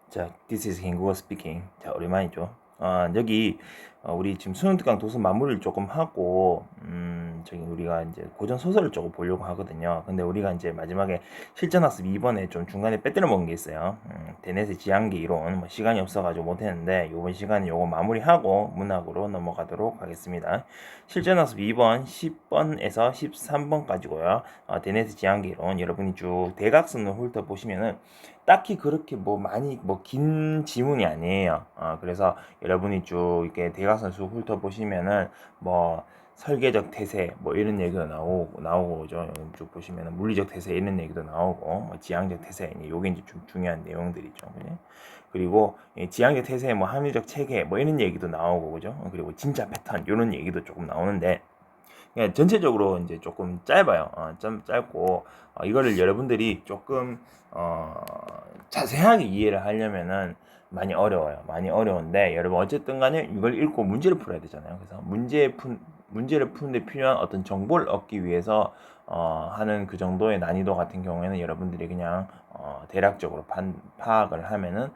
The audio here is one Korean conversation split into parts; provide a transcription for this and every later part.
자, this is 한국어 speaking. 자, 오랜만이죠. 여기 우리 지금 수능 특강 도서 마무리를 조금 하고 저기 우리가 이제 고전 소설을 조금 보려고 하거든요. 근데 우리가 이제 마지막에 실전학습 2번에 좀 중간에 빼뜨려 먹은 게 있어요. 데넷의 지향기 이론 뭐 시간이 없어가지고 못했는데 이번 시간에 요거 마무리하고 문학으로 넘어가도록 하겠습니다. 실전학습 2번 10번에서 13번까지고요. 데넷의 지향기 이론 여러분이 쭉 대각선을 훑어보시면은 딱히 그렇게 뭐 많이 뭐 긴 지문이 아니에요. 그래서 여러분이 쭉 이렇게 대각선 쭉 훑어보시면은 뭐 설계적 태세 뭐 이런 얘기도 나오고 그죠. 여기 쭉 보시면은 물리적 태세 이런 얘기도 나오고 뭐 지향적 태세 요게 이제 좀 중요한 내용들이죠. 그죠? 그리고 지향적 태세 뭐 합리적 체계 뭐 이런 얘기도 나오고 그죠. 그리고 진짜 패턴 이런 얘기도 조금 나오는데 전체적으로 이제 조금 짧아요. 좀 짧고 이거를 여러분들이 조금 자세하게 이해를 하려면은 많이 어려워요. 많이 어려운데 여러분 어쨌든 간에 이걸 읽고 문제를 풀어야 되잖아요. 그래서 문제를 푸는데 필요한 어떤 정보를 얻기 위해서 하는 그 정도의 난이도 같은 경우에는 여러분들이 그냥 대략적으로 파악을 하면은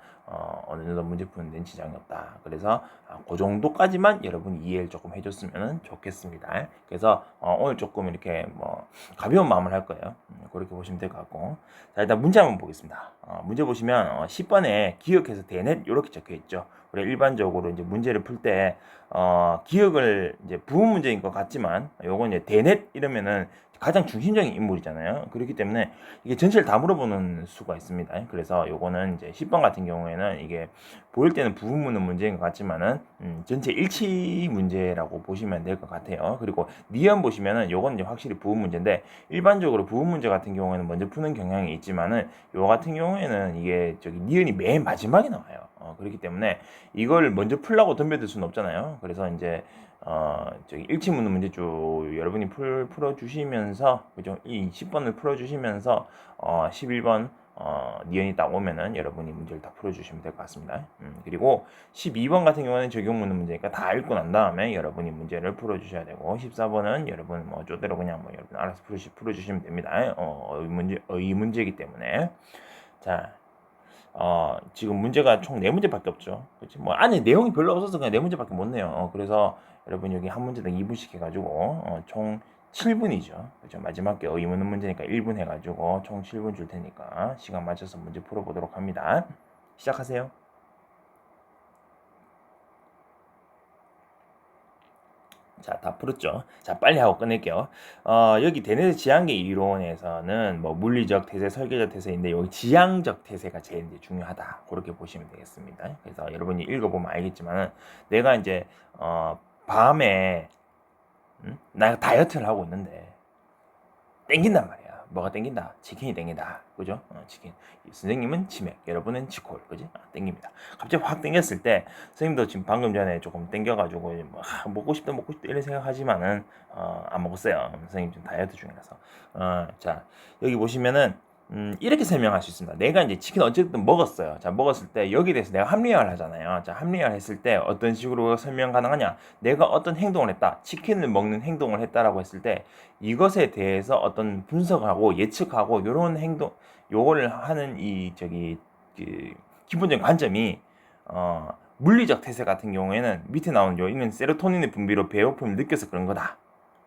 어느 정도 문제 푸는 데는 지장이 없다. 그래서 그 정도까지만 여러분이 이해를 조금 해줬으면 좋겠습니다. 그래서 오늘 조금 이렇게 뭐 가벼운 마음을 할 거예요. 그렇게 보시면 될 것 같고. 자, 일단 문제 한번 보겠습니다. 문제 보시면 10번에 기억해서 대넷 이렇게 적혀 있죠. 우리 일반적으로 이제 문제를 풀 때 기억을 이제 부분 문제인 것 같지만 요건 이제 대넷 이러면은 가장 중심적인 인물이잖아요. 그렇기 때문에 이게 전체를 다 물어보는 수가 있습니다. 그래서 요거는 이제 10번 같은 경우에는 이게 보일 때는 부분 묻는 문제인 것 같지만은 전체 일치 문제라고 보시면 될 것 같아요. 그리고 니은 보시면은 요건 이제 확실히 부분 문제인데 일반적으로 부분 문제 같은 경우에는 먼저 푸는 경향이 있지만은 요 같은 경우에는 이게 저기 니은이 맨 마지막에 나와요. 그렇기 때문에 이걸 먼저 풀라고 덤벼들 수는 없잖아요. 그래서 이제 저기 일치 묻는 문제 쭉 여러분이 풀어주시면서 그죠? 이 10번을 풀어주시면서 11번 니은이 딱 오면은 여러분이 문제를 다 풀어주시면 될 것 같습니다. 그리고 12번 같은 경우는 적용 묻는 문제니까 다 읽고 난 다음에 여러분이 문제를 풀어주셔야 되고 14번은 여러분 뭐 쪼대로 그냥 뭐 여러분 알아서 풀어주시면 됩니다. 어휘 문제이기 때문에 자. 지금 문제가 총 4문제밖에 없죠. 그치? 뭐 안에 내용이 별로 없어서 그냥 4문제밖에 못 내요. 그래서 여러분 여기 한 문제당 2분씩 해가지고 총 7분이죠. 그죠? 마지막 게 어휘 묻는 문제니까 1분 해가지고 총 7분 줄 테니까 시간 맞춰서 문제 풀어보도록 합니다. 시작하세요. 자, 다 풀었죠. 자, 빨리 하고 끝낼게요. 여기 데네스 지향계 이론에서는 뭐 물리적 태세, 설계적 태세인데 여기 지향적 태세가 제일 이제 중요하다. 그렇게 보시면 되겠습니다. 그래서 여러분이 읽어보면 알겠지만은 내가 이제 밤에 나 다이어트를 하고 있는데 땡긴단 말이야. 뭐가 땡긴다? 치킨이 땡긴다. 그죠? 치킨. 선생님은 치맥, 여러분은 치콜. 그지? 땡깁니다. 갑자기 확 땡겼을 때, 선생님도 지금 방금 전에 조금 땡겨가지고, 뭐, 먹고 싶다, 이런 생각하지만은, 안 먹었어요. 선생님 지금 다이어트 중이라서. 자, 여기 보시면은, 이렇게 설명할 수 있습니다. 내가 이제 치킨 어쨌든 먹었어요. 자, 먹었을 때 여기에 대해서 내가 합리화를 하잖아요. 자, 합리화를 했을 때 어떤 식으로 설명 가능하냐? 내가 어떤 행동을 했다. 치킨을 먹는 행동을 했다라고 했을 때 이것에 대해서 어떤 분석하고 예측하고 요런 행동 요거를 하는 이 저기 그 기본적인 관점이 물리적 태세 같은 경우에는 밑에 나오는 요 있는 세로토닌의 분비로 배고픔을 느껴서 그런 거다.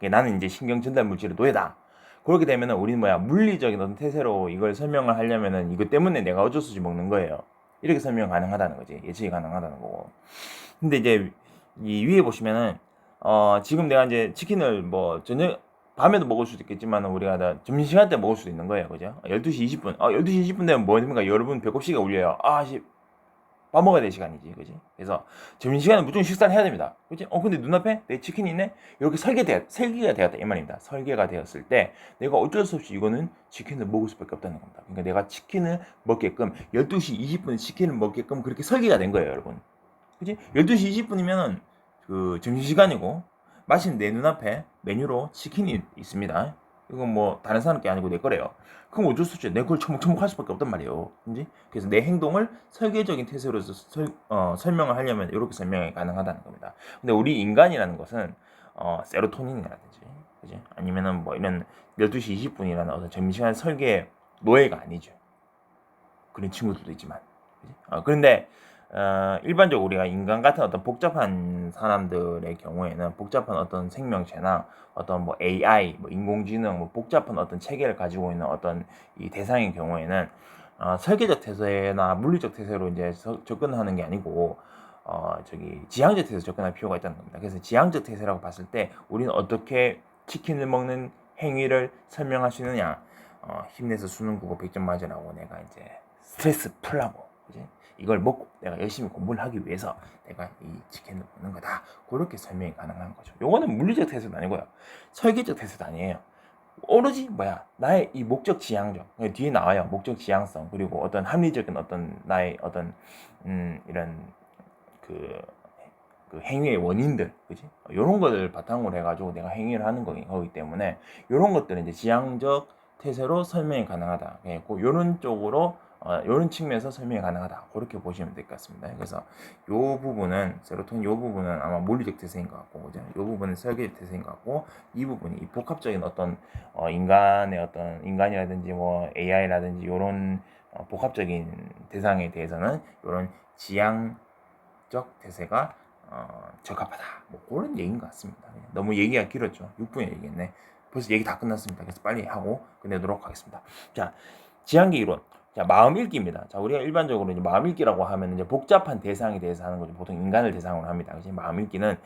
나는 이제 신경 전달 물질의 노예다. 그렇게 되면은 우리는 뭐야 물리적인 어떤 태세로 이걸 설명을 하려면은 이것 때문에 내가 어쩔 수 없이 먹는 거예요. 이렇게 설명 가능하다는 거지. 예측이 가능하다는 거고. 근데 이제 이 위에 보시면은 지금 내가 이제 치킨을 뭐 저녁 밤에도 먹을 수도 있겠지만 우리가 다 점심시간 때 먹을 수도 있는 거예요. 그죠? 12시 20분. 12시 20분 되면 뭐 됩니까? 여러분 배꼽시계가 울려요. 밥 먹어야 될 시간이지. 그지? 그래서 점심시간에 무조건 식사를 해야 됩니다. 그지? 근데 눈앞에 내 치킨이 있네? 이렇게 설계가 되었다. 이 말입니다. 설계가 되었을 때 내가 어쩔 수 없이 이거는 치킨을 먹을 수밖에 없다는 겁니다. 그러니까 내가 치킨을 먹게끔 12시 20분에 치킨을 먹게끔 그렇게 설계가 된 거예요, 여러분. 그지? 12시 20분이면은 그 점심시간이고 마침 내 눈앞에 메뉴로 치킨이 있습니다. 이건 뭐 다른 사람 게 아니고 내 거래요. 그럼 어쩔 수 없죠. 내 걸 처먹할 수밖에 없단 말이에요. 그지? 그래서 내 행동을 설계적인 태세로서 설명을 하려면 이렇게 설명이 가능하다는 겁니다. 근데 우리 인간이라는 것은 세로토닌이라든지 그지? 아니면은 뭐 이런 12시 20분이라는 어떤 점심시간 설계 노예가 아니죠. 그런 친구들도 있지만 그런데 일반적으로 우리가 인간 같은 어떤 복잡한 사람들의 경우에는 복잡한 어떤 생명체나 어떤 뭐 AI, 뭐 인공지능, 뭐 복잡한 어떤 체계를 가지고 있는 어떤 이 대상의 경우에는 설계적 태세나 물리적 태세로 이제 접근하는 게 아니고 지향적 태세로 접근할 필요가 있다는 겁니다. 그래서 지향적 태세라고 봤을 때 우리는 어떻게 치킨을 먹는 행위를 설명할 수 있느냐? 힘내서 수능 국어 100점 맞으라고 내가 이제 스트레스 풀라고, 그지? 이걸 먹고 내가 열심히 공부를 하기 위해서 내가 이 치킨을 먹는 거다. 그렇게 설명이 가능한 거죠. 요거는 물리적 태세도 아니고요. 설계적 태세도 아니에요. 오로지 나의 이 목적 지향적, 뒤에 나와요. 목적 지향성, 그리고 어떤 합리적인 어떤 나의 어떤 이런 그 행위의 원인들, 그지? 이런 것을 바탕으로 해가지고 내가 행위를 하는 거기 때문에 이런 것들은 이제 지향적 태세로 설명이 가능하다. 이런 쪽으로 이런 측면에서 설명이 가능하다. 그렇게 보시면 될 것 같습니다. 그래서 이 부분은 세로토닌 이 부분은 아마 물리적 태세인 것 같고, 그죠? 이 부분은 설계적 태세인 것 같고, 이 부분이 이 복합적인 어떤 인간의 어떤 인간이라든지 뭐 AI라든지 이런 복합적인 대상에 대해서는 이런 지향적 태세가 적합하다. 뭐 그런 얘기인 것 같습니다. 너무 얘기가 길었죠. 6분의 얘기겠네. 벌써 얘기 다 끝났습니다. 그래서 빨리 하고 끝내도록 하겠습니다. 자, 지향기 이론. 자, 마음 읽기입니다. 자, 우리가 일반적으로 이제 마음 읽기라고 하면 이제 복잡한 대상에 대해서 하는 거죠. 보통 인간을 대상으로 합니다. 그치? 마음 읽기는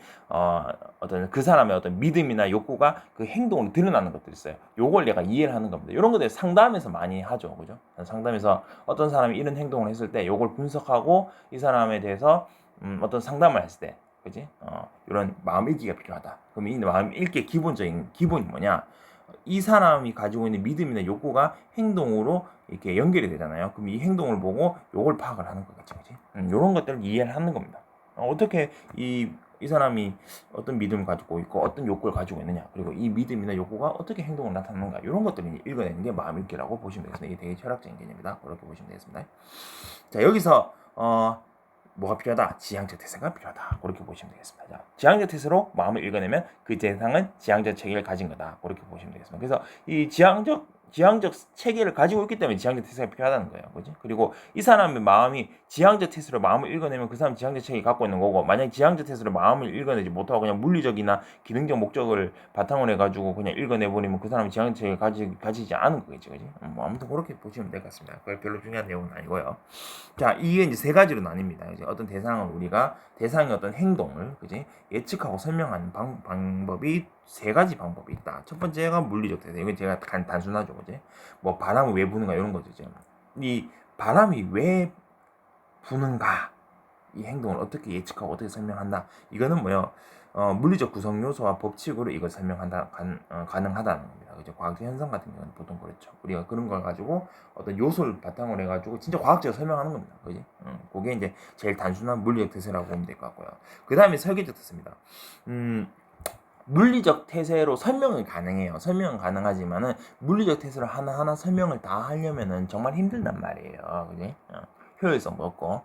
어떤 그 사람의 어떤 믿음이나 욕구가 그 행동으로 드러나는 것들이 있어요. 요걸 내가 이해를 하는 겁니다. 이런 것들 상담에서 많이 하죠. 그죠? 상담에서 어떤 사람이 이런 행동을 했을 때 요걸 분석하고 이 사람에 대해서 어떤 상담을 했을 때, 그지? 이런 마음 읽기가 필요하다. 그럼 이 마음 읽기의 기본이 뭐냐? 이 사람이 가지고 있는 믿음이나 욕구가 행동으로 이렇게 연결이 되잖아요. 그럼 이 행동을 보고 요걸 파악을 하는 거겠죠, 그지? 이런 것들을 이해를 하는 겁니다. 어떻게 이 사람이 어떤 믿음을 가지고 있고 어떤 욕구를 가지고 있느냐, 그리고 이 믿음이나 욕구가 어떻게 행동을 나타나는가, 이런 것들을 읽어내는 게 마음 읽기라고 보시면 되겠습니다. 이게 되게 철학적인 개념이다. 그렇게 보시면 되겠습니다. 자, 여기서 뭐가 필요하다? 지향적 태세가 필요하다. 그렇게 보시면 되겠습니다. 자, 지향적 태세로 마음을 읽어내면 그 대상은 지향적 체계를 가진 거다. 그렇게 보시면 되겠습니다. 그래서 이 지향적 체계를 가지고 있기 때문에 지향적 태세가 필요하다는 거예요. 그지? 그리고 이 사람의 마음이 지향적 태세로 마음을 읽어내면 그 사람 지향적 체계를 갖고 있는 거고, 만약에 지향적 태세로 마음을 읽어내지 못하고 그냥 물리적이나 기능적 목적을 바탕으로 해가지고 그냥 읽어내버리면 그 사람이 지향적 체계를 가지지 않은 거겠죠. 그지? 뭐 아무튼 그렇게 보시면 될 것 같습니다. 그게 별로 중요한 내용은 아니고요. 자, 이게 이제 세 가지로 나뉩니다. 이제 어떤 대상의 어떤 행동을, 그지? 예측하고 설명하는 방법이 세 가지 방법이 있다. 첫 번째가 물리적 태세. 이건 제가 단순하죠, 그지? 뭐 바람이 왜 부는가 이런 거죠, 이제. 이 바람이 왜 부는가? 이 행동을 어떻게 예측하고 어떻게 설명한다. 이거는 물리적 구성 요소와 법칙으로 이걸 가능하다는 겁니다. 그죠? 과학적 현상 같은 경우는 보통 그렇죠. 우리가 그런 걸 가지고 어떤 요소를 바탕으로 해가지고 진짜 과학적으로 설명하는 겁니다. 그지? 그게 이제 제일 단순한 물리적 태세라고 보면 될 것 같고요. 그 다음에 설계적 태세입니다. 물리적 태세로 설명은 가능해요. 설명은 가능하지만은 물리적 태세로 하나하나 설명을 다 하려면은 정말 힘들단 말이에요. 그지? 효율성도 없고.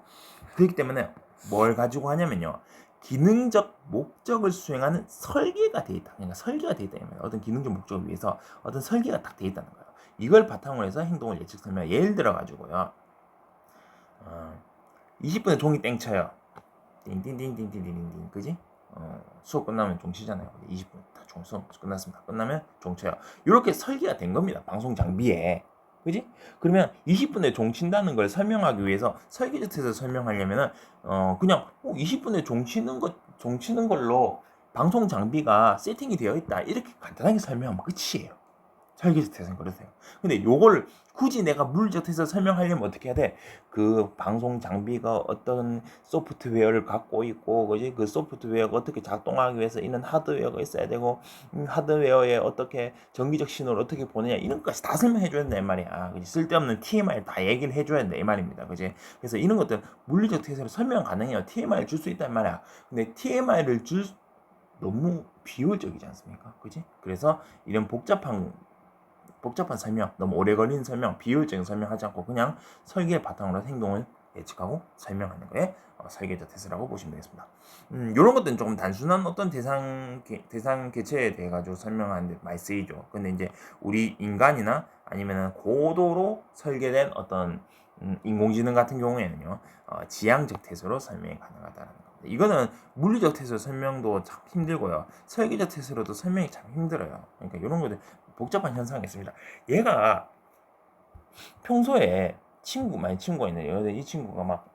그렇기 때문에 뭘 가지고 하냐면요. 기능적 목적을 수행하는 설계가 돼 있다. 그러니까 설계가 돼 있다. 어떤 기능적 목적을 위해서 어떤 설계가 딱 돼 있다는 거예요. 이걸 바탕으로 해서 행동을 예측 설명. 예를 들어 가지고요. 20분에 종이 땡 쳐요. 띵띵띵띵띵띵띵, 그지? 수업 끝나면 종 치잖아요. 20분 다 수업 끝났습니다. 끝나면 종 쳐요. 이렇게 설계가 된 겁니다. 방송 장비에. 그지? 그러면 20분에 종 친다는 걸 설명하기 위해서 설계적 태세에서 설명하려면은 그냥 20분에 종 치는 걸로 방송 장비가 세팅이 되어 있다. 이렇게 간단하게 설명하면 끝이에요. 설계적 태세는 그러세요. 근데 요걸 굳이 내가 물리적 태세를 설명하려면 어떻게 해야 돼? 그 방송 장비가 어떤 소프트웨어를 갖고 있고, 그지? 그 소프트웨어가 어떻게 작동하기 위해서 이런 하드웨어가 있어야 되고, 하드웨어에 어떻게 전기적 신호를 어떻게 보내냐, 이런 것까지 다 설명해 줘야 된다 이 말이야. 그지? 쓸데없는 TMI 다 얘기를 해줘야 된다 이 말입니다. 그지? 그래서 이런 것들 물리적 태세로 설명 가능해요. TMI를 줄 수 있다 이 말이야. 근데 TMI를 너무 비효율적이지 않습니까? 그지? 그래서 이런 복잡한 설명, 너무 오래 걸리는 설명, 비효율적인 설명하지 않고 그냥 설계의 바탕으로 행동을 예측하고 설명하는 거에 설계적 태세라고 보시면 되겠습니다. 이런 것들은 조금 단순한 어떤 대상 개체에 대해 가지고 설명하는데 많이 쓰이죠. 근데 이제 우리 인간이나 아니면 고도로 설계된 어떤 인공지능 같은 경우에는요, 지향적 태세로 설명이 가능하다는 겁니다. 이거는 물리적 태세로 설명도 참 힘들고요, 설계적 태세로도 설명이 참 힘들어요. 그러니까 이런 것들 복잡한 현상이 있습니다. 얘가 평소에 친구가 있는데 이 친구가 막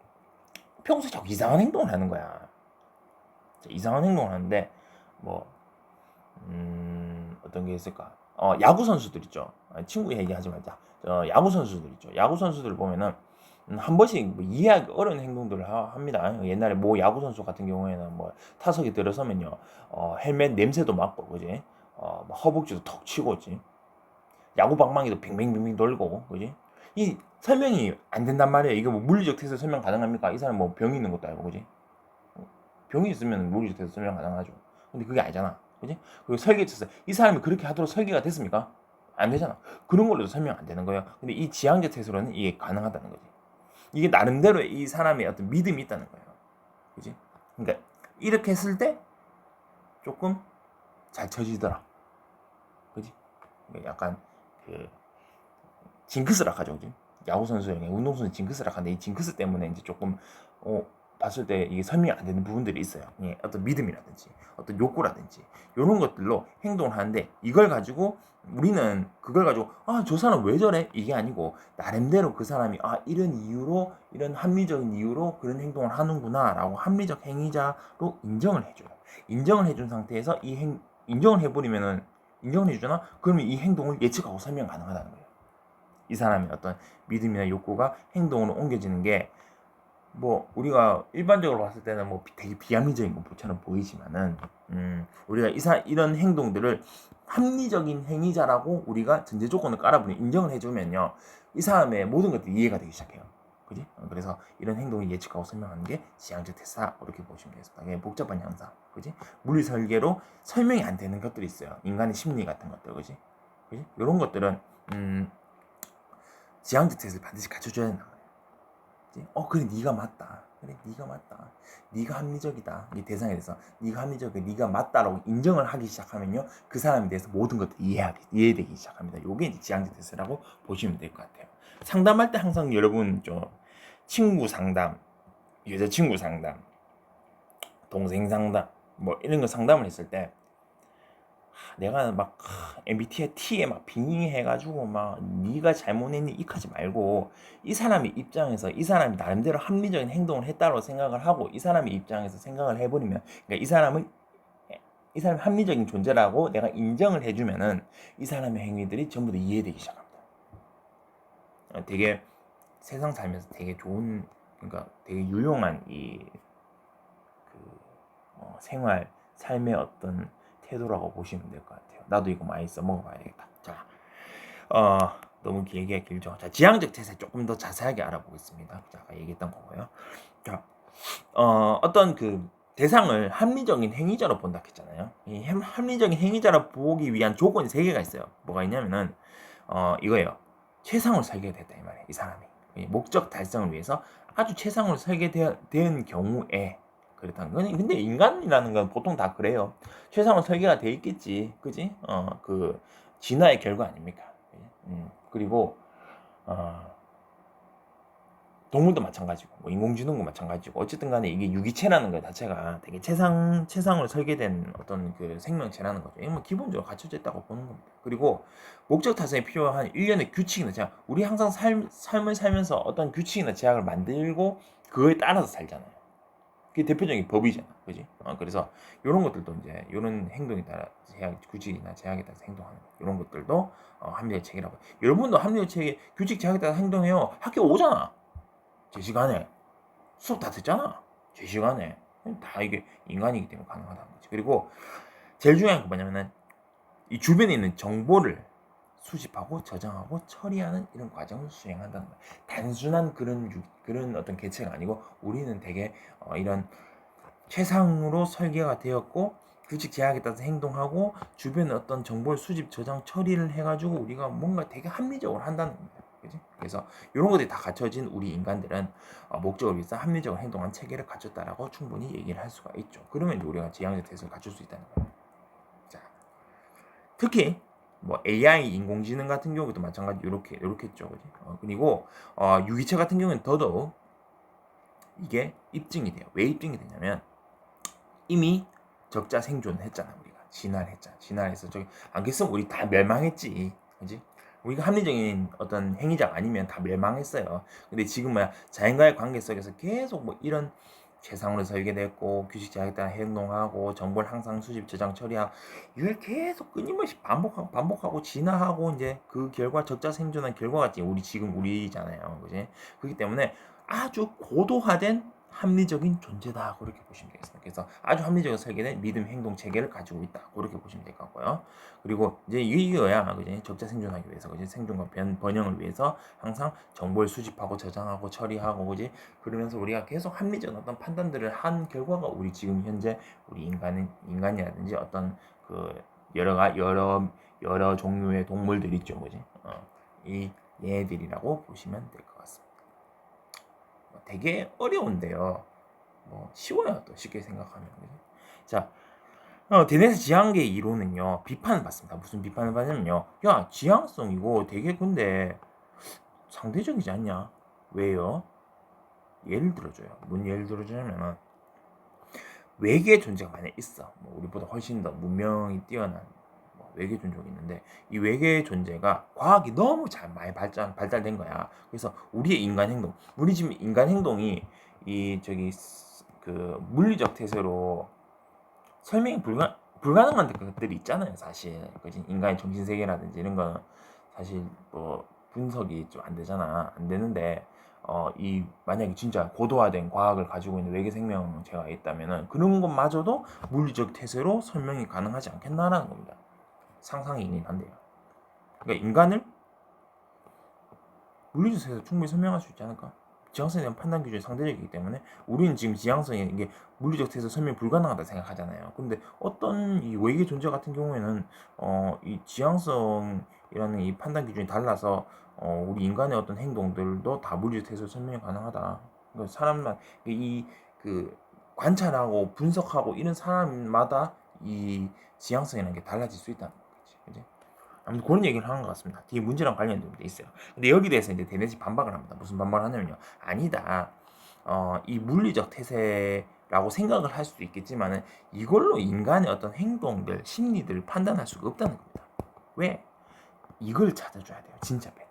평소에 자꾸 이상한 행동을 하는 거야. 이상한 행동을 하는데 뭐 어떤 게 있을까? 야구 선수들 있죠. 친구 얘기하지 말자. 야구 선수들 있죠. 야구 선수들 보면은 한 번씩 뭐 이해하기 어려운 행동들을 합니다. 옛날에 뭐 야구 선수 같은 경우에는 뭐 타석에 들어서면요, 헬멧 냄새도 맡고, 그지? 뭐 허벅지도 턱 치고, 그지? 야구 방망이도 빙빙빙빙 돌고, 그지? 이 설명이 안 된단 말이에요. 이거 뭐 물리적 태세 설명 가능합니까? 이 사람 뭐 병이 있는 것도 아니고, 그지? 병이 있으면 물리적 태세 설명 가능하죠. 근데 그게 아니잖아. 그지? 그리고 설계했어. 이 사람이 그렇게 하도록 설계가 됐습니까? 안 되잖아. 그런 걸로도 설명 안 되는 거예요. 근데 이 지향적 태세로는 이게 가능하다는 거지. 이게 나름대로 이 사람의 어떤 믿음이 있다는 거예요. 그지? 그러니까 이렇게 했을 때 조금 잘 쳐지더라. 그지? 그러니까 약간 그 징크스라 하죠. 그지? 야구 선수에게 운동선수 징크스라 하는데 이 징크스 때문에 이제 조금 봤을 때 이게 설명이 안 되는 부분들이 있어요. 예, 어떤 믿음이라든지 어떤 욕구라든지 이런 것들로 행동을 하는데, 이걸 가지고 우리는 그걸 가지고 저 사람 왜 저래? 이게 아니고 나름대로 그 사람이 이런 이유로, 이런 합리적인 이유로 그런 행동을 하는구나 라고 합리적 행위자로 인정을 해줘요. 인정을 해준 상태에서 인정을 해버리면은, 인정을 해주잖아? 그러면 이 행동을 예측하고 설명 가능하다는 거예요. 이 사람의 어떤 믿음이나 욕구가 행동으로 옮겨지는 게, 뭐 우리가 일반적으로 봤을 때는 뭐 되게 비합리적인 것처럼 보이지만은, 우리가 이런 행동들을 합리적인 행위자라고 우리가 전제 조건을 깔아보니 인정을 해주면요, 이 사람의 모든 것들이 이해가 되기 시작해요. 그지? 그래서 이런 행동을 예측하고 설명하는 게 지향적 태사, 이렇게 보시면 되겠습니다. 이게 복잡한 현상, 그지? 물리 설계로 설명이 안 되는 것들이 있어요. 인간의 심리 같은 것들, 그지? 그지? 이런 것들은 지향적 태세를 반드시 갖춰줘야 된다. 그래, 네가 맞다. 그래, 네가 맞다. 네가 합리적이다. 이 대상에 대해서 네가 합리적이고 네가 맞다라고 인정을 하기 시작하면요, 그 사람에 대해서 모든 것들이 이해되기 시작합니다. 요게 이제 지향적 태세라고 보시면 될 것 같아요. 상담할 때 항상 여러분 친구 상담, 여자친구 상담, 동생 상담, 뭐 이런 거 상담을 했을 때 내가 막 MBTI T에 막 빙의해가지고 막 네가 잘못했니 익하지 말고, 이 사람의 입장에서 이 사람이 나름대로 합리적인 행동을 했다고 생각을 하고 이 사람의 입장에서 생각을 해버리면, 그러니까 이 사람이 합리적인 존재라고 내가 인정을 해주면은 이 사람의 행위들이 전부 다 이해되기 시작합니다. 되게 세상 살면서 되게 좋은, 그러니까 되게 유용한 생활 삶의 어떤 태도라고 보시면 될 것 같아요. 나도 이거 많이 써먹어봐야 되겠다. 자, 너무 길게 길죠. 자, 지향적 태세 조금 더 자세하게 알아보겠습니다. 자, 아까 얘기했던 거고요. 자, 어떤 그 대상을 합리적인 행위자로 본다 했잖아요. 이 합리적인 행위자로 보기 위한 조건이 3개가 있어요. 뭐가 있냐면은 이거예요. 최상으로 설계됐다 이 말이에요. 이 사람이 목적 달성을 위해서 아주 최상으로 설계된 경우에 그렇다는 거는, 근데 인간이라는 건 보통 다 그래요. 최상으로 설계가 돼 있겠지, 그지? 그 진화의 결과 아닙니까? 그리고 동물도 마찬가지고, 뭐 인공지능도 마찬가지고, 어쨌든 간에 이게 유기체라는 것 자체가 되게 최상으로 설계된 어떤 그 생명체라는 거죠. 이건 뭐 기본적으로 갖춰져 있다고 보는 겁니다. 그리고 목적 달성에 필요한 일련의 규칙이나 제약, 우리 항상 삶을 살면서 어떤 규칙이나 제약을 만들고 그거에 따라서 살잖아요. 그게 대표적인 법이잖아, 그지? 그래서 이런 것들도 이제 이런 행동에 따라 규칙이나 제약에 따라서 행동하는 이런 것들도 합리적 체계라고. 여러분도 합리적 체계, 규칙 제약에 따라 행동해요. 학교 오잖아. 제 시간에 수업 다 듣잖아. 제 시간에 다 이게 인간이기 때문에 가능하다는 거지. 그리고 제일 중요한 게 뭐냐면은 이 주변에 있는 정보를 수집하고 저장하고 처리하는 이런 과정을 수행한다는 거야. 단순한 그런 어떤 개체가 아니고, 우리는 되게 이런 최상으로 설계가 되었고 규칙 제약에 따라서 행동하고 주변의 어떤 정보를 수집, 저장, 처리를 해가지고 우리가 뭔가 되게 합리적으로 한다는 겁니다. 그치? 그래서 이런 것들이 다 갖춰진 우리 인간들은 목적을 위해서 합리적으로 행동한 체계를 갖췄다라고 충분히 얘기를 할 수가 있죠. 그러면 우리가 지향적 태세를 갖출 수 있다는 거예요. 자, 특히 뭐 AI 인공지능 같은 경우도 마찬가지 요렇겠죠, 그지? 그리고 유기체 같은 경우는 더더욱 이게 입증이 돼요. 왜 입증이 되냐면 이미 적자 생존을 했잖아. 우리가 진화를 했잖아. 진화해서 저기 안 그랬으면 우리 다 멸망했지, 그지? 우리가 합리적인 어떤 행위자가 아니면 다 멸망했어요. 근데 지금 뭐야, 자연과의 관계 속에서 계속 뭐 이런 최상으로 설계됐고 규칙 제약에 따라 행동하고 정보를 항상 수집 저장 처리하고 이걸 계속 끊임없이 반복하고 진화하고 이제 그 결과 적자 생존한 결과가 우리 지금 우리잖아요, 그지? 그렇기 때문에 아주 고도화된 합리적인 존재다, 그렇게 보시면 되겠습니다. 그래서 아주 합리적으로 설계된 믿음 행동 체계를 가지고 있다, 그렇게 보시면 될 것 같고요. 그리고 이제 이거야, 그지? 적자 생존하기 위해서, 그지? 생존과 번영을 위해서 항상 정보를 수집하고 저장하고 처리하고, 그지? 그러면서 우리가 계속 합리적 어떤 판단들을 한 결과가 우리 지금 현재 우리 인간이라든지 어떤 그 여러 종류의 동물들 있죠, 그지? 이 얘들이라고 보시면 될 것 같습니다. 되게 어려운데요. 뭐 쉬워요, 또 쉽게 생각하면. 자, 데네스 지향계 이론은요 비판을 받습니다. 무슨 비판을 받냐면요, 야 지향성 이거 되게 근데 상대적이지 않냐? 왜요? 예를 들어줘요. 뭔 예를 들어주냐면은 외계 존재가 만약 있어. 뭐 우리보다 훨씬 더 문명이 뛰어난 외계 존재가 있는데 이 외계 존재가 과학이 너무 잘 많이 발달된 거야. 그래서 우리의 인간 행동, 우리 지금 인간 행동이 이 저기 그 물리적 태세로 설명이 불가능한 것들이 있잖아요, 사실. 그지? 인간의 정신 세계라든지 이런 거는 사실 뭐 분석이 좀 안 되잖아. 안 되는데 이 만약에 진짜 고도화된 과학을 가지고 있는 외계 생명체가 있다면은 그런 것마저도 물리적 태세로 설명이 가능하지 않겠나라는 겁니다. 상상이긴 한데요. 그러니까 인간을 물리적 태세로 충분히 설명할 수 있지 않을까? 지향성에 대한 판단 기준이 상대적이기 때문에 우리는 지금 지향성이 이게 물리적 태세 설명 불가능하다 생각하잖아요. 근데 어떤 이 외계 존재 같은 경우에는 이 지향성이라는 이 판단 기준이 달라서 우리 인간의 어떤 행동들도 다 물리적 태세 설명이 가능하다. 그러니까 사람만 이 그 관찰하고 분석하고 이런 사람마다 이 지향성이라는 게 달라질 수 있다는 거지, 그지? 아무튼 그런 얘기를 하는 것 같습니다. 뒤에 문제랑 관련된 게 있어요. 근데 여기 대해서 이제 데넷이 반박을 합니다. 무슨 반박을 하냐면요, 아니다. 이 물리적 태세라고 생각을 할 수도 있겠지만은 이걸로 인간의 어떤 행동들, 심리들을 판단할 수가 없다는 겁니다. 왜? 이걸 찾아줘야 돼요. 진짜 패턴.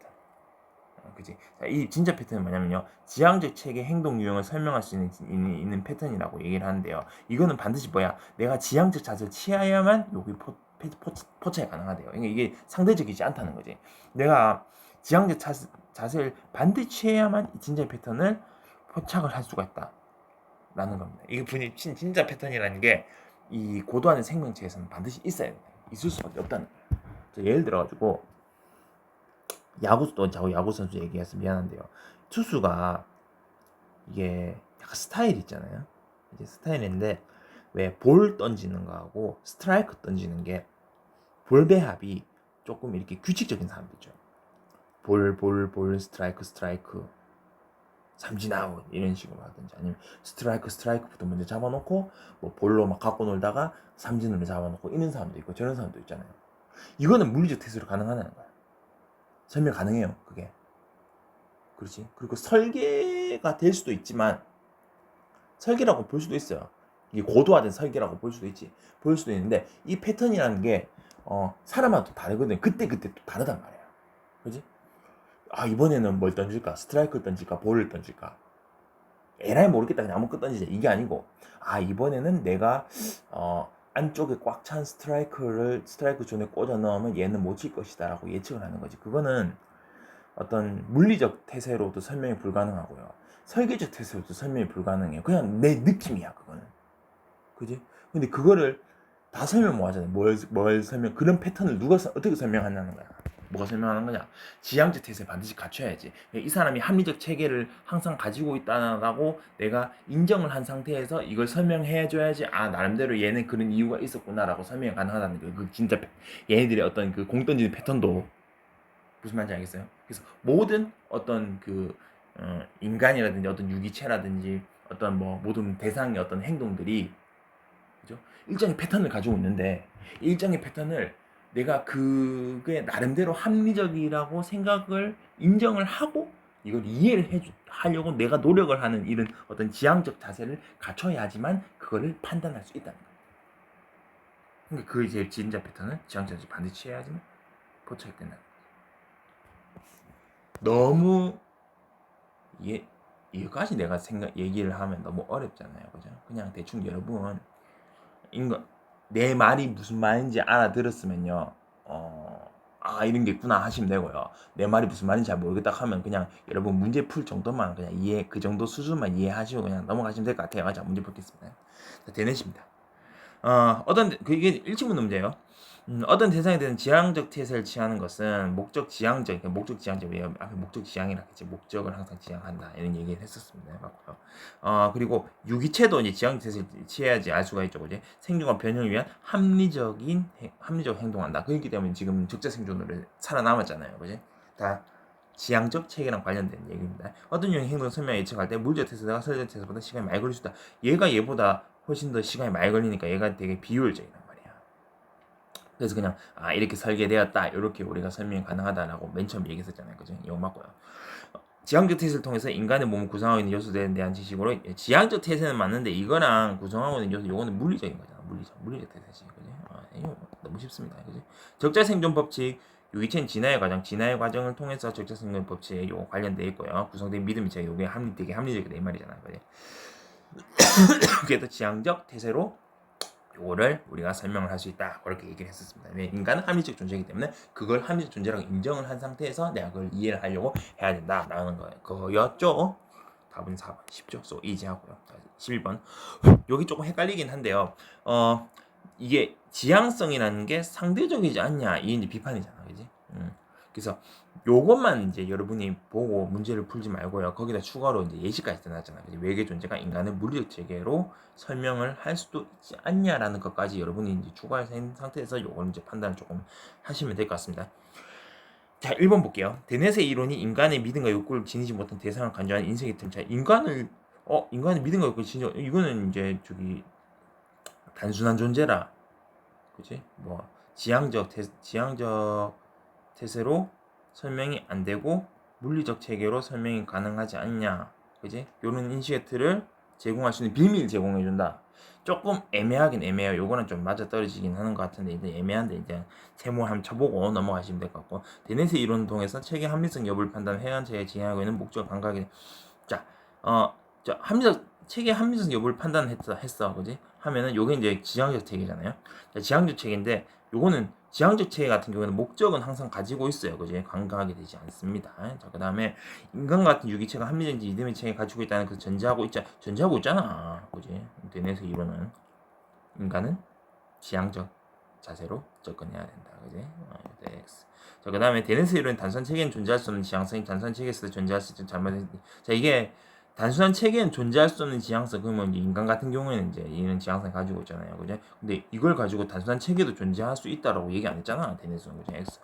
그지? 이 진짜 패턴은 뭐냐면요, 지향적 체계 행동 유형을 설명할 수 있는 패턴이라고 얘기를 하는데요. 이거는 반드시 뭐야? 내가 지향적 자세를 취해야만 여기 포착이 가능하대요. 이게 상대적이지 않다는 거지. 내가 지향적 자세를 반드시 취해야만 이 진짜 패턴을 포착을 할 수가 있다라는 겁니다. 이게 진짜 패턴이라는 게 이 고도화된 생명체에서는 반드시 있어야 돼. 있을 수밖에 없다는 거예요. 예를 들어가지고 야구 선수 얘기해서 미안한데요. 투수가 이게 약간 스타일 있잖아요. 이제 스타일인데 왜 볼 던지는 거하고 스트라이크 던지는 게 볼 배합이 조금 이렇게 규칙적인 사람들이죠. 볼 스트라이크 삼진 아웃 이런 식으로 하든지, 아니면 스트라이크부터 먼저 잡아놓고 뭐 볼로 막 갖고 놀다가 삼진으로 잡아놓고 이런 사람도 있고 저런 사람도 있잖아요. 이거는 물리적 테스트로 가능하다는 거야. 설명 가능해요, 그게. 그렇지. 그리고 설계가 될 수도 있지만 설계라고 볼 수도 있어요. 이게 고도화된 설계라고 볼 수도 있는데 이 패턴이라는 게 사람마다 또 다르거든요. 그때 또 다르단 말이야. 그지? 아, 이번에는 뭘 던질까? 스트라이크를 던질까? 볼을 던질까? 에라이 모르겠다, 그냥 아무것도 던지자, 이게 아니고, 아, 이번에는 내가 안쪽에 꽉 찬 스트라이크 존에 꽂아 넣으면 얘는 못 칠 것이다 라고 예측을 하는 거지. 그거는 어떤 물리적 태세로도 설명이 불가능하고요, 설계적 태세로도 설명이 불가능해요. 그냥 내 느낌이야, 그거는. 그지? 근데 그거를 다 설명 못 하잖아요. 뭘 설명, 그런 패턴을 어떻게 설명하냐는 거야. 뭐가 설명하는 거냐? 지향적 태세 반드시 갖춰야지. 이 사람이 합리적 체계를 항상 가지고 있다라고 내가 인정을 한 상태에서 이걸 설명해줘야지, 아, 나름대로 얘는 그런 이유가 있었구나라고 설명이 가능하다는 거예요. 그 진짜 얘네들의 어떤 그 공 던지는 패턴도 무슨 말인지 알겠어요? 그래서 모든 어떤 그 인간이라든지 어떤 유기체라든지 어떤 뭐 모든 대상의 어떤 행동들이, 그죠? 일정의 패턴을 가지고 있는데 일정의 패턴을 내가 그게 나름대로 합리적이라고 생각을 인정을 하고 이걸 이해를 하려고 내가 노력을 하는 이런 어떤 지향적 자세를 갖춰야지만 그거를 판단할 수 있다는 거예요. 그러니까 그 이제 진자 패턴은 지향적 자세 반드시 취해야지만 포착이 된다. 너무 이거까지 내가 얘기를 하면 너무 어렵잖아요, 그죠? 그냥 대충 여러분 내 말이 무슨 말인지 알아들었으면요, 이런 게 있구나 하시면 되고요. 내 말이 무슨 말인지 잘 모르겠다 하면 그냥 여러분 문제 풀 정도만 그냥 그 정도 수준만 이해하시고 그냥 넘어가시면 될 것 같아요. 자, 문제 풀겠습니다. 자, 대내십니다. 이게 일치문제 문제예요. 어떤 대상에 대한 지향적 태세를 취하는 것은 목적 지향적, 왜 앞에 목적 지향이라 했지, 목적을 항상 지향한다 이런 얘기를 했었습니다. 맞고요. 그리고 유기체도 이제 지향적 태세를 취해야지 알 수가 있죠, 그지? 생존과 변형을 위한 합리적 행동한다. 그렇기 때문에 지금 적자 생존으로 살아남았잖아요, 그지? 다 지향적 체계랑 관련된 얘기입니다. 어떤 유형 행동 설명 예측할 때 물리적 태세가 설리적 태세보다 시간이 많이 걸릴 수 있다. 얘보다 훨씬 더 시간이 많이 걸리니까 얘가 되게 비효율적이란 말이야. 그래서 그냥 이렇게 설계되었다 이렇게 우리가 설명이 가능하다라고 맨 처음 얘기했었잖아요, 그죠? 이거 맞고요. 지향적 태세를 통해서 인간의 몸을 구성하고 있는 요소들에 대한 지식으로 지향적 태세는 맞는데 이거랑 구성하고 있는 요소 요거는 물리적인 거잖아. 물리적 태세지, 그지? 이거 너무 쉽습니다, 그지? 적자 생존 법칙, 유기체는 진화의 과정을 통해서 적자 생존 법칙에 요거 관련돼 있고요. 구성된 믿음이 요게 되게 합리적이다 이 말이잖아, 그지? 그래서 지향적 태세로 요거를 우리가 설명을 할 수 있다 그렇게 얘기를 했었습니다. 왜? 인간은 합리적 존재이기 때문에 그걸 합리적 존재라고 인정을 한 상태에서 내가 그걸 이해를 하려고 해야 된다라는 거였죠. 답은 4번 쉽죠. 소 이지하고요. 11번 여기 조금 헷갈리긴 한데요. 이게 지향성이라는 게 상대적이지 않냐 이게 이제 비판이잖아, 그지? 그래서 요것만 이제 여러분이 보고 문제를 풀지 말고요. 거기다 추가로 이제 예시까지 써놨잖아요. 외계 존재가 인간의 물리적 체계로 설명을 할 수도 있지 않냐라는 것까지 여러분이 이제 추가한 상태에서 요걸 이제 판단을 조금 하시면 될 것 같습니다. 자, 1번 볼게요. 데넷의 이론이 인간의 믿음과 욕구를 지니지 못한 대상을 간주하는 인생의 틈차. 인간의 믿음과 욕구를 지니지, 이거는 이제 단순한 존재라, 그치? 지향적 태세로 설명이 안 되고 물리적 체계로 설명이 가능하지 않냐, 그지? 요런 인식의 틀을 제공할 수 있는 비밀을 제공해 준다. 조금 애매하긴 애매해요. 요거는 좀 맞아 떨어지긴 하는 것 같은데 이제 애매한데 이제 세모 한번 쳐보고 넘어가시면 될 것 같고, 데넷의 이론을 통해서 체계 합리성 여부를 판단 해안체에 진행하고 있는 목적 감각이 체계 합리성 여부를 판단했어, 그지? 하면은 요게 이제 지향적 체계잖아요. 지향적 체계인데 요거는 지향적 체계 같은 경우는 목적은 항상 가지고 있어요, 그지? 간과하게 되지 않습니다. 자, 그 다음에 인간 같은 유기체가 합리적인지 이듬의 체계 가지고 있다는 그 전제하고 있잖아, 그지? 데넷의 이론은 인간은 지향적 자세로 접근해야 된다, 그지? X. 자, 그 다음에 데넷의 이론은 단순한 체계는 존재할 수 없는 지향성이 단순한 체계에서 존재할 수 있는 자, 이게 단순한 체계는 존재할 수 없는 지향성, 그러면 인간 같은 경우에는 이제 이런 지향성 가지고 있잖아요, 그죠? 근데 이걸 가지고 단순한 체계도 존재할 수 있다라고 얘기 안 했잖아, 데넷은, 그죠? X.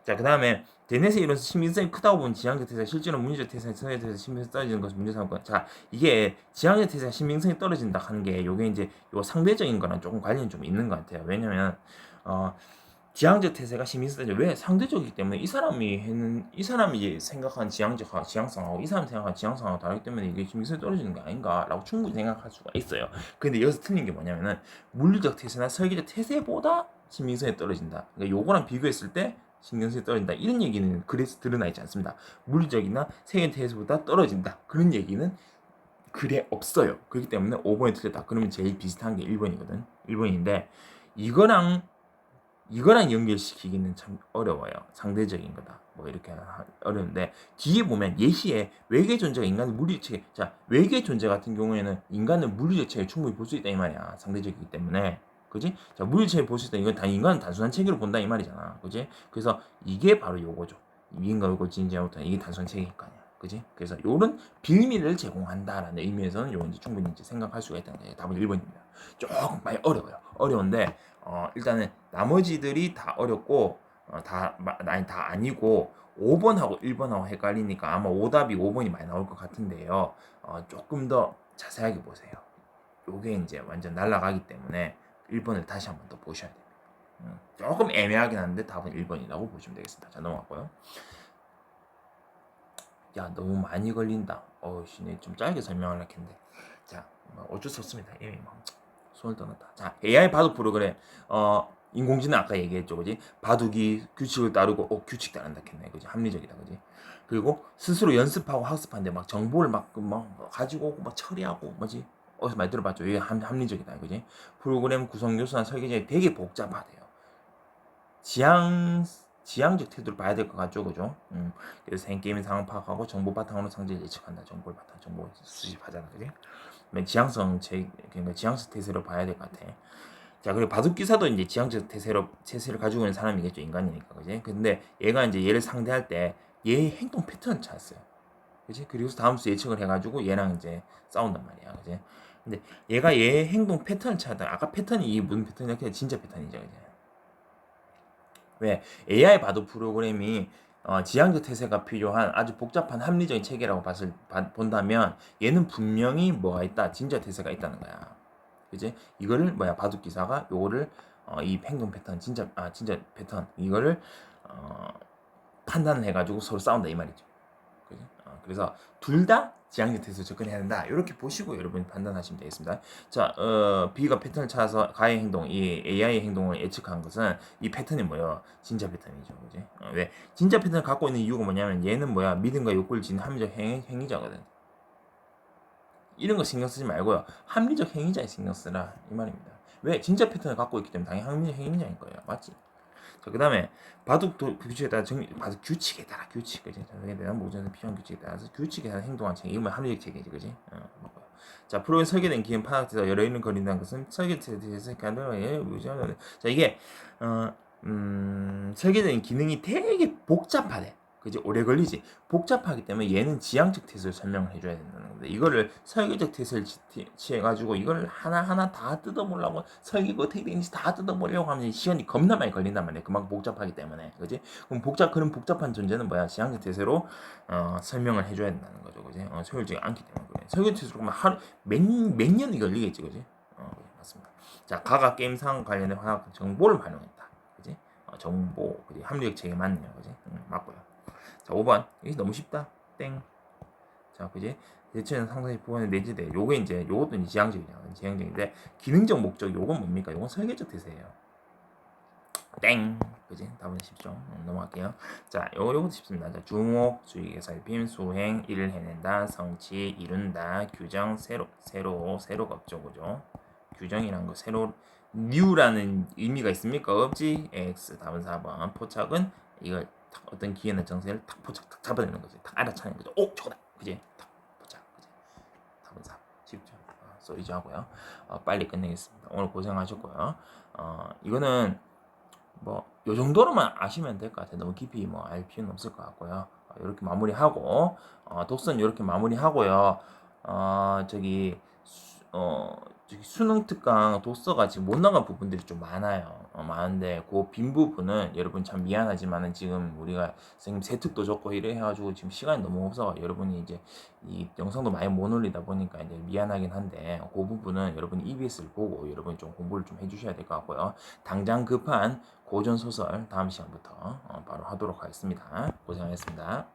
자, 그 다음에 데넷의 이론에서 신빙성이 크다고 보는 지향적 태세, 실제로 물리적 태세에 대해서 신빙성이 떨어지는 것은 문제 삼고. 자, 이게 지향적 태세가 신빙성이 떨어진다 하는 게 요게 이제 요 상대적인 거랑 조금 관련이 좀 있는 것 같아요. 왜냐면 지향적 태세가 신빙성이 왜 상대적이기 때문에 이 사람이 생각한 지향성하고 이 사람이 생각한 지향성하고 다르기 때문에 이게 신빙성이 떨어지는 게 아닌가라고 충분히 생각할 수가 있어요. 근데 여기서 틀린 게 뭐냐면은 물리적 태세나 설계적 태세보다 신빙성이 떨어진다. 그러니까 요거랑 비교했을 때 신경성이 떨어진다. 이런 얘기는 그래서 드러나 있지 않습니다. 물리적이나 세계 태세보다 떨어진다. 그런 얘기는 글에 없어요. 그렇기 때문에 5번이 틀렸다. 그러면 제일 비슷한 게 1번이거든. 1번인데 이거랑 연결시키기는 참 어려워요. 상대적인 거다. 이렇게 어려운데 뒤에 보면 예시에 외계 존재가 인간의 물리적 체계. 자, 외계 존재 같은 경우에는 인간의 물리적 체계를 충분히 볼 수 있다 이 말이야. 상대적이기 때문에. 그지? 자, 물리적 체계 볼 수 있다. 인간은 단순한 체계로 본다 이 말이잖아. 그지? 그래서 이게 바로 요거죠. 미인과 요거 진지하부터 이게 단순한 체계일 거 아니야. 그지? 그래서 요런 비밀을 제공한다라는 의미에서는 요건 이제 충분히 이제 생각할 수가 있다는 게 답은 1번입니다. 조금 많이 어려워요. 어려운데 일단은 나머지들이 다 어렵고 다 아니고 5번하고 1번하고 헷갈리니까 아마 오답이 5번이 많이 나올 것 같은데요. 조금 더 자세하게 보세요. 요게 이제 완전 날아가기 때문에 1번을 다시 한번 더 보셔야 됩니다. 조금 애매하긴 한데 답은 1번이라고 보시면 되겠습니다. 자, 넘어갔고요. 야, 너무 많이 걸린다. 어우씨, 좀 짧게 설명을 할 텐데. 자, 뭐 어쩔 수 없습니다. 이미 뭐 손을 떠났다. 자, AI 바둑 프로그램. 인공지능 아까 얘기했죠, 그지? 바둑이 규칙을 따르고, 규칙 따른다 했네, 그지? 합리적이다, 그지? 그리고 스스로 연습하고 학습하는데 막 정보를 막 가지고 오고 막 처리하고, 뭐지? 어디서 많이 들어봤죠? 이게 합리적이다, 그지? 프로그램 구성 요소나 설계제 되게 복잡하대요. 지향적 태도를 봐야 될 것 같죠, 그죠? 그래서 게임의 상황 파악하고 정보 바탕으로 상징을 예측한다. 정보를 바탕 정보 수집하잖아, 그지? 그러니까 지향적 태세로 봐야 될 것 같아. 자, 그리고 바둑 기사도 이제 지향적 태세를 가지고 있는 사람이겠죠, 인간이니까, 그지? 근데 얘가 이제 얘를 상대할 때 얘의 행동 패턴을 찾았어요, 그지? 그리고 다음 수 예측을 해가지고 얘랑 이제 싸운단 말이야, 그지? 근데 얘가 얘의 행동 패턴을 찾아. 아까 패턴이 이게 무슨 패턴이야? 그냥 진짜 패턴이죠, 그지? 왜 AI 바둑 프로그램이 지향적 태세가 필요한 아주 복잡한 합리적인 체계라고 본다면 얘는 분명히 뭐가 있다, 진짜 태세가 있다는 거야. 그지? 이거를 바둑 기사가 요거를 이 행동 패턴 진짜 패턴 이거를 어, 판단을 해가지고 서로 싸운다 이 말이죠. 그지? 그래서 둘 다 지향적태에서 접근해야 된다. 이렇게 보시고 여러분 판단하시면 되겠습니다. 자, B가 패턴을 찾아서 가의 행동, 이 AI의 행동을 예측한 것은 이 패턴이 뭐예요? 진짜 패턴이죠, 그지? 왜? 진짜 패턴을 갖고 있는 이유가 뭐냐면 얘는 믿음과 욕구를 지닌 합리적 행위자거든. 이런 거 신경 쓰지 말고요. 합리적 행위자에 신경 쓰라 이 말입니다. 왜? 진짜 패턴을 갖고 있기 때문에 당연히 합리적 행위자인 거예요, 맞지? 자, 그 다음에 바둑 규칙에 따라 바둑 규칙에 따라 규칙, 그지? 저에 대한 모든 필요한 규칙에 따라서 규칙에 따라 행동한 체계, 이건 합리적 체계지, 그지? 자, 프로그램 설계된 기능 파악돼서 여러 일을 거린다는 것은 설계돼서 간단하게 유지하는. 자, 이게 설계된 기능이 되게 복잡하대. 그지? 오래 걸리지. 복잡하기 때문에 얘는 지향적 태세를 설명을 해줘야 된다는 건데 이거를 설계적 태세를 취해가지고 이걸 하나하나 다 뜯어보려고 설계가 어떻게 되는지 다 뜯어보려고 하면 시간이 겁나 많이 걸린단 말이야. 그만큼 복잡하기 때문에. 그지? 그럼 그런 복잡한 존재는 지향적 태세로 설명을 해줘야 된다는 거죠. 그지? 효율적이 않기 때문에 그래. 설계적 태세로 그러면 하루 몇 년이 걸리겠지. 그지? 맞습니다. 자, 가가 게임 상황 관련된 화학 정보를 활용했다. 그지? 정보, 그지? 합리적 체계 맞네요. 그지? 맞고요. 자, 5번. 이게 너무 쉽다. 땡. 자, 그지? 대체는 상당히 부분에 내재돼. 요게 이제, 요것도 이제 지향적인데, 기능적 목적, 요건 뭡니까? 요건 설계적 태세예요. 땡. 그지? 답은 쉽죠? 넘어갈게요. 자, 요것도 쉽습니다. 자, 주목, 주의, 살핌, 수행, 일을 해낸다, 성취, 이룬다, 규정, 세로가 없죠. 그죠? 규정이란 거, new라는 의미가 있습니까? 없지? X. 답은 4번. 포착은 이걸 어떤 기회나 정세를 탁 포착 탁 잡아내는 거지. 탁 알아차는 거죠. 저거다. 그지? 탁 포착. 그지? 답은 4. 쉽죠? 소리지 하고요. 빨리 끝내겠습니다. 오늘 고생하셨고요. 이거는 요 정도로만 아시면 될 것 같아요. 너무 깊이 알 필요는 없을 것 같고요. 이렇게 마무리하고, 독서는 이렇게 마무리하고요. 저기 수능 특강 독서가 지금 못 나간 부분들이 좀 많아요. 많은데 그 빈 부분은 여러분 참 미안하지만은 지금 우리가 선생님 세특도 줬고 이래 해가지고 지금 시간이 너무 없어 여러분이 이제 이 영상도 많이 못 올리다 보니까 이제 미안하긴 한데 그 부분은 여러분이 EBS를 보고 여러분이 좀 공부를 좀 해주셔야 될 것 같고요. 당장 급한 고전 소설 다음 시간부터 바로 하도록 하겠습니다. 고생하셨습니다.